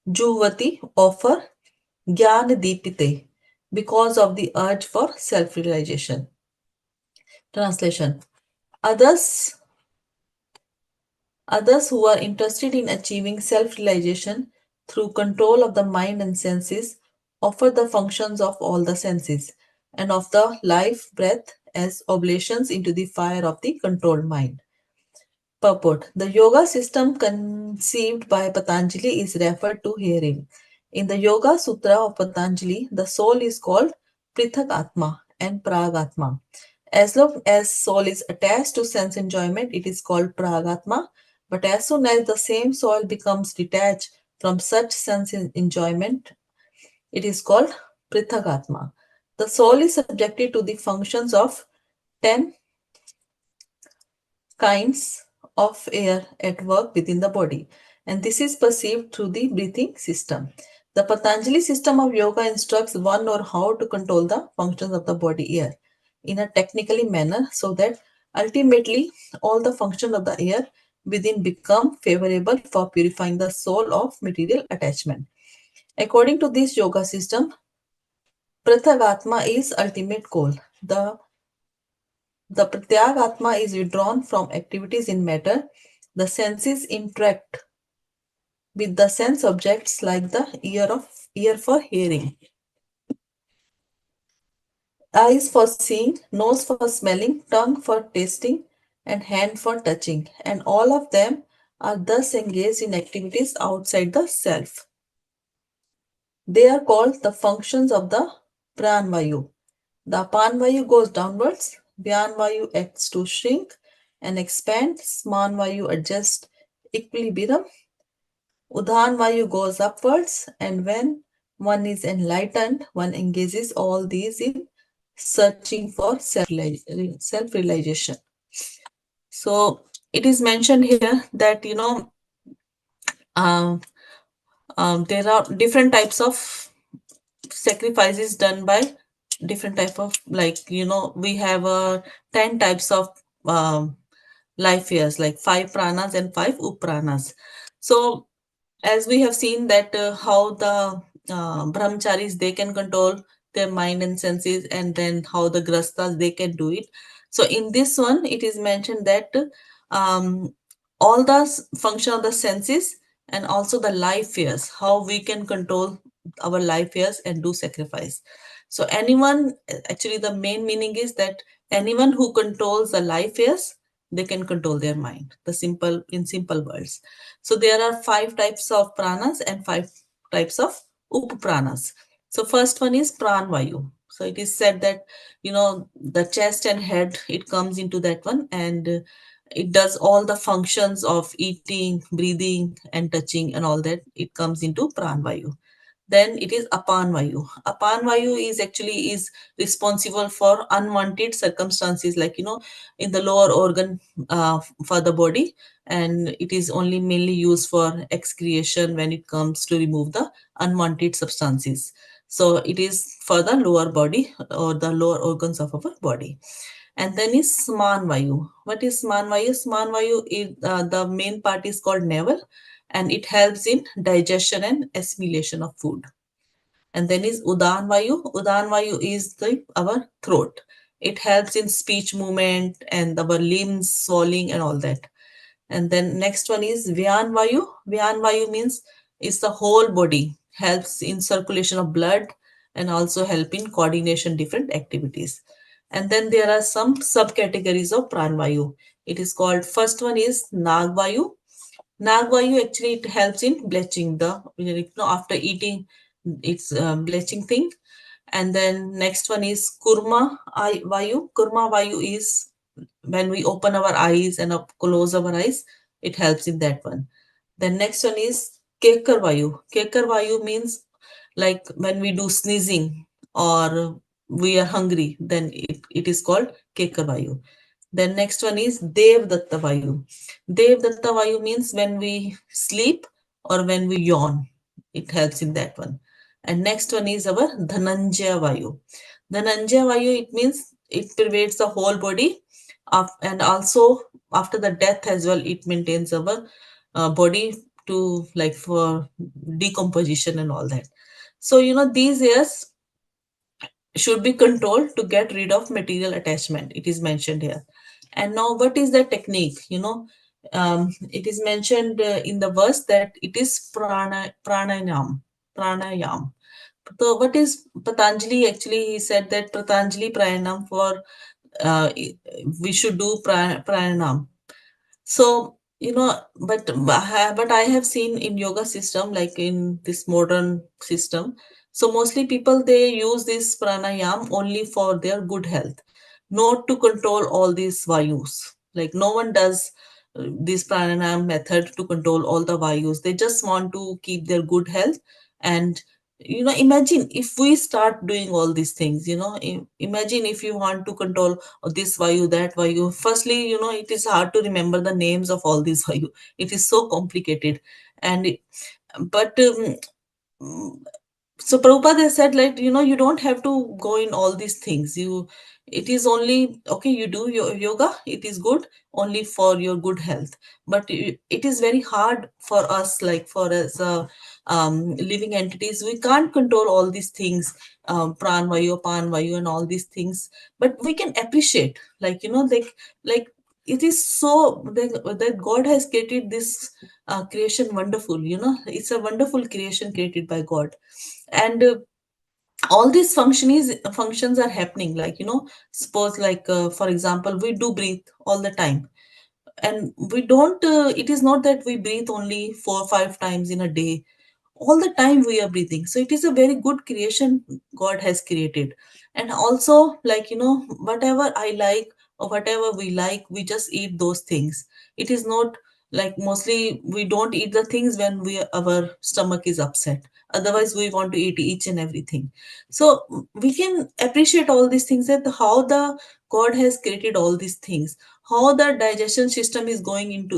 Juvati offer, Jnana Deepite because of the urge for self-realization. Translation. Others who are interested in achieving self-realization through control of the mind and senses offer the functions of all the senses and of the life breath as oblations into the fire of the controlled mind. Purport. The yoga system conceived by Patanjali is referred to herein. In the Yoga Sutra of Patanjali, the soul is called Prithak Atma and Pragatma. As long as soul is attached to sense enjoyment, it is called Pragatma. But as soon as the same soul becomes detached from such sense enjoyment, it is called Prithakatma. The soul is subjected to the functions of 10 kinds of air at work within the body, and this is perceived through the breathing system. The Patanjali system of yoga instructs one on how to control the functions of the body air in a technically manner so that ultimately all the functions of the air within become favorable for purifying the soul of material attachment. According to this yoga system, Prathagatma is ultimate goal. The Pratyagatma is withdrawn from activities in matter. The senses interact with the sense objects like the ear for hearing, eyes for seeing, nose for smelling, tongue for tasting, and hand for touching. And all of them are thus engaged in activities outside the self. They are called the functions of the Pranvayu. The Apanvayu goes downwards, Vyanvayu acts to shrink and expand, Smanvayu adjusts equilibrium, Udhanvayu goes upwards, and when one is enlightened, one engages all these in searching for self-realization. So it is mentioned here that, um, there are different types of sacrifices done by different type of, like, we have 10 types of life years, like 5 pranas and 5 upranas. So as we have seen that how the brahmacharis, they can control their mind and senses, and then how the grastas, they can do it. So in this one it is mentioned that um, all the function of the senses and also the life fears, how we can control our life fears and do sacrifice. So anyone, actually the main meaning is that anyone who controls the life fears, they can control their mind, the simple, in simple words. So there are 5 types of pranas and 5 types of upapranas. So first one is pranvayu. So it is said that, the chest and head, it comes into that one, and it does all the functions of eating, breathing, and touching, and all that. It comes into pranvayu. Then it is apan vayu. Apan vayu is responsible for unwanted circumstances, like, in the lower organ, for the body, and it is only mainly used for excretion when it comes to remove the unwanted substances. So it is for the lower body or the lower organs of our body. And then is Sman Vayu. What is Sman Vayu? Sman Vayu is, the main part is called navel, and it helps in digestion and assimilation of food. And then is Udan Vayu. Udan Vayu is our throat. It helps in speech movement and our limbs swelling and all that. And then next one is Vyan Vayu. Vyan Vayu means it's the whole body, helps in circulation of blood and also help in coordination different activities. And then there are some subcategories of Pranvayu. It is called, first one is Nagvayu. Nagvayu, actually it helps in bleaching after eating, it's bleaching thing. And then next one is Kurma Vayu. Kurma Vayu is when we open our eyes and close our eyes, it helps in that one. Then next one is Kekar Vayu. Kekar Vayu means like when we do sneezing or we are hungry, then it is called Kekar Vayu. Then next one is Devdatta Vayu. Devdatta Vayu means when we sleep or when we yawn. It helps in that one. And next one is our Dhananjaya Vayu. Dhananjaya Vayu, it means it pervades the whole body, and also after the death as well, it maintains our body to, like, for decomposition and all that. So, these areas should be controlled to get rid of material attachment. It is mentioned here. And now, what is the technique? It is mentioned in the verse that it is pranayam. So, what is Patanjali? Actually, he said that Patanjali pranayam for we should do pranayam. So, but I have seen in yoga system, like in this modern system, so mostly people, they use this pranayam only for their good health, not to control all these vayus. Like no one does this pranayam method to control all the vayus. They just want to keep their good health. And imagine if we start doing all these things. Imagine if you want to control this vayu, that vayu. Firstly, it is hard to remember the names of all these vayu. It is so complicated. But mm, so Prabhupada has said, like, you don't have to go in all these things. It is only okay, you do your yoga, it is good only for your good health. But it is very hard for us, like for us living entities, we can't control all these things, pran vayu, pan vayu, and all these things. But we can appreciate, like, like it is so that God has created this creation wonderful. It's a wonderful creation created by God. And all these functions are happening, like, suppose, like, for example, we do breathe all the time, and we don't it is not that we breathe only 4 or 5 times in a day. All the time we are breathing, so it is a very good creation God has created. And also, like, whatever I like or whatever we like, we just eat those things. It is not like, mostly we don't eat the things when our stomach is upset. Otherwise we want to eat each and everything. So we can appreciate all these things, that how the God has created all these things, how the digestion system is going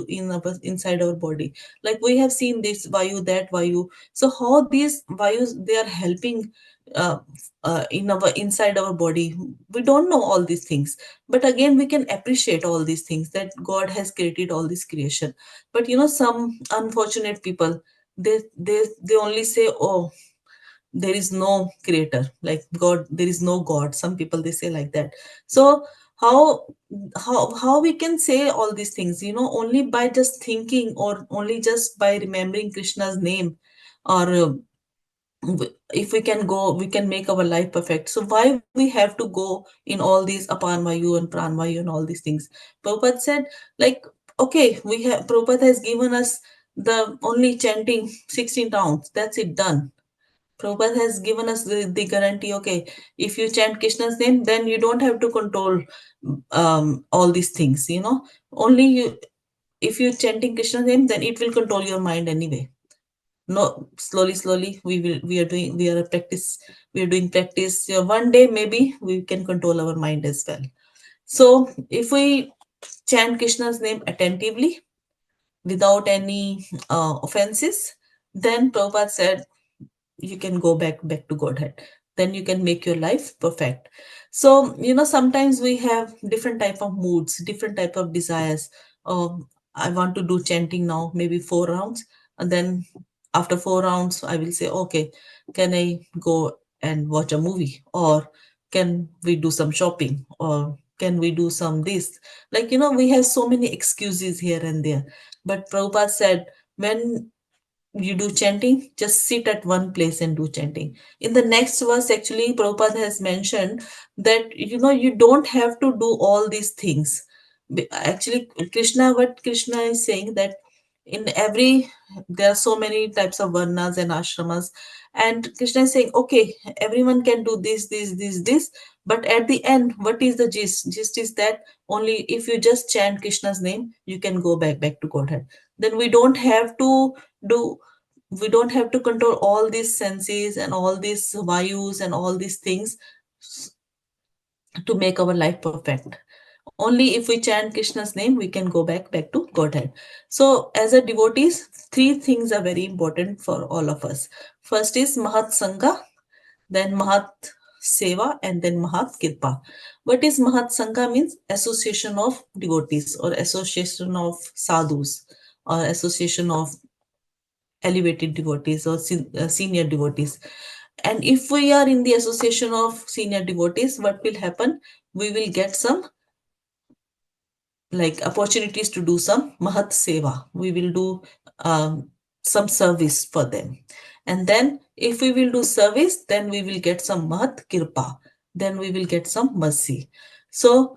inside our body. Like we have seen this vayu, that vayu. So how these vayus, they are helping uh, in our inside our body. We don't know all these things, but again we can appreciate all these things, that God has created all this creation. But some unfortunate people, they only say, oh, there is no creator, like God, there is no God. Some people, they say like that. So how how we can say all these things, only by just thinking, or only just by remembering Krishna's name, or if we can go, we can make our life perfect. So why we have to go in all these apanvayu and pranvayu and all these things? Prabhupada said, like, okay, Prabhupada has given us the only chanting 16 rounds, that's it, done. Prabhupada has given us the guarantee, okay, if you chant Krishna's name, then you don't have to control all these things, only you, if you're chanting Krishna's name, then it will control your mind anyway. No, slowly we are a practice, we are doing practice. One day maybe we can control our mind as well. So if we chant Krishna's name attentively without any offenses, then Prabhupada said you can go back to Godhead, then you can make your life perfect. So sometimes we have different type of moods, different type of desires. I want to do chanting now, maybe 4 rounds, and then after 4 rounds I will say, okay, can I go and watch a movie, or can we do some shopping, or can we do some this? Like, we have so many excuses here and there. But Prabhupada said, when you do chanting, just sit at one place and do chanting. In the next verse, actually, Prabhupada has mentioned that, you don't have to do all these things. Actually, what Krishna is saying, that in every, there are so many types of varnas and ashramas, and Krishna is saying, okay, everyone can do this, but at the end, what is the gist? Gist is that only if you just chant Krishna's name, you can go back to Godhead. Then do we don't have to control all these senses and all these vayus and all these things to make our life perfect. Only if we chant Krishna's name, we can go back to Godhead. So as a devotees, three things are very important for all of us. First is Mahat Sangha, then Mahat Seva, and then Mahat Kirpa. What is Mahat Sangha? Means association of devotees, or association of sadhus, or association of elevated devotees, or senior devotees. And if we are in the association of senior devotees, what will happen? We will get some, like, opportunities to do some Mahat Seva. We will do some service for them. And then if we will do service, then we will get some Mahat Kirpa. Then we will get some mercy. So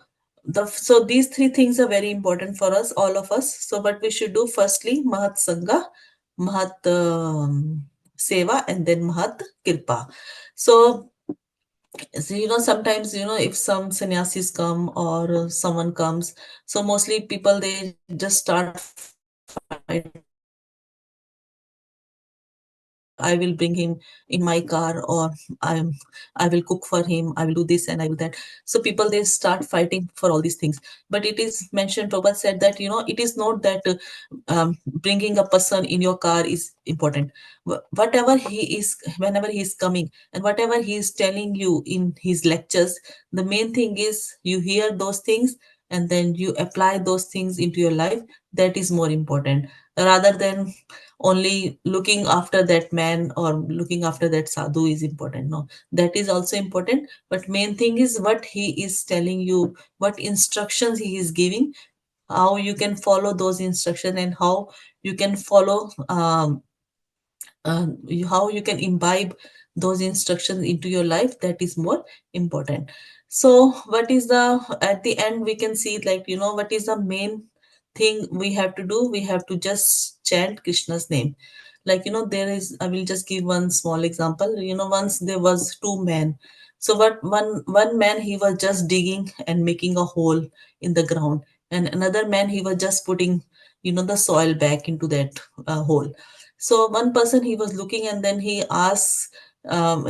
these three things are very important for us, all of us. So what we should do: firstly, Mahat Sangha, Mahat Seva, and then Mahat Kirpa. So sometimes, if some sannyasis come, or someone comes, so mostly people, they just start fighting, I will bring him in my car, or I will cook for him, I will do this and I will that. So people, they start fighting for all these things. But it is mentioned, Prabhupada said that, it is not that bringing a person in your car is important. Whatever he is, whenever he is coming, and whatever he is telling you in his lectures, the main thing is you hear those things, and then you apply those things into your life. That is more important, rather than only looking after that man or looking after that sadhu is important. No, that is also important, but main thing is what he is telling you, what instructions he is giving, how you can follow those instructions, and how you can follow how you can imbibe those instructions into your life. That is more important. So what is the, at the end, we can see, like, what is the main thing we have to do? We have to just chant Krishna's name. Like, there is, I will just give one small example. Once there was two men. So what, one man, he was just digging and making a hole in the ground, and another man, he was just putting, the soil back into that hole. So one person, he was looking, and then he asked,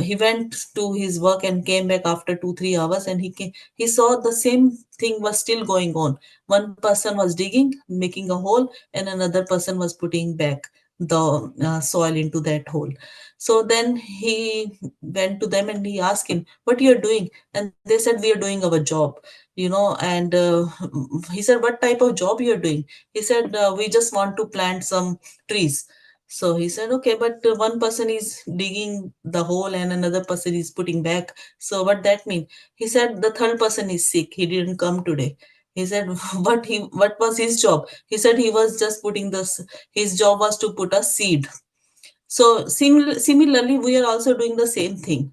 he went to his work and came back after 2 3 hours, and he saw the same thing was still going on. One person was digging, making a hole, and another person was putting back the soil into that hole. So then he went to them and he asked him, what you're doing? And they said, we are doing our job, and he said, what type of job you're doing? He said, we just want to plant some trees. So he said, okay, but one person is digging the hole and another person is putting back. So what that mean? He said the third person is sick. He didn't come today. He said, what was his job? He said he was just putting his job was to put a seed. So similarly, we are also doing the same thing.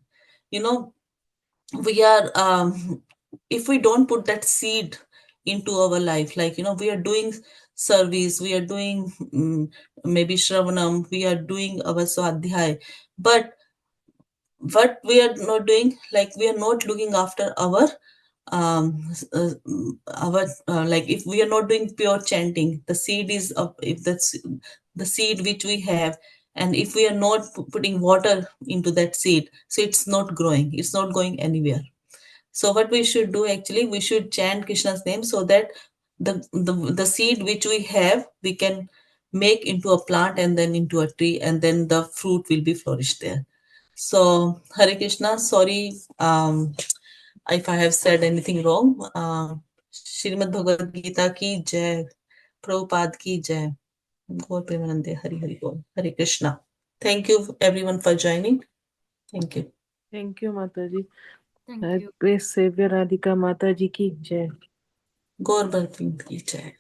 You know, we are if we don't put that seed into our life, like, we are doing service, we are doing maybe shravanam, we are doing our swadhyay, but what we are not doing, like, we are not looking after our like, if we are not doing pure chanting, the seed is up, if that's the seed which we have, and if we are not putting water into that seed, so it's not growing, it's not going anywhere. So what we should do, actually, we should chant Krishna's name so that the seed which we have, we can make into a plant and then into a tree, and then the fruit will be flourished there. So Hare Krishna, sorry if I have said anything wrong. Shrimad Bhagavad Gita ki jai, Prabhupada ki jai. Gaur Premanande, Hari Hari Bol. Hare Krishna. Thank you everyone for joining. Thank you. Thank you, Mataji. Thank you. Grace Savior Radhika Mataji ki jai. Gaur Bharpin ki jai.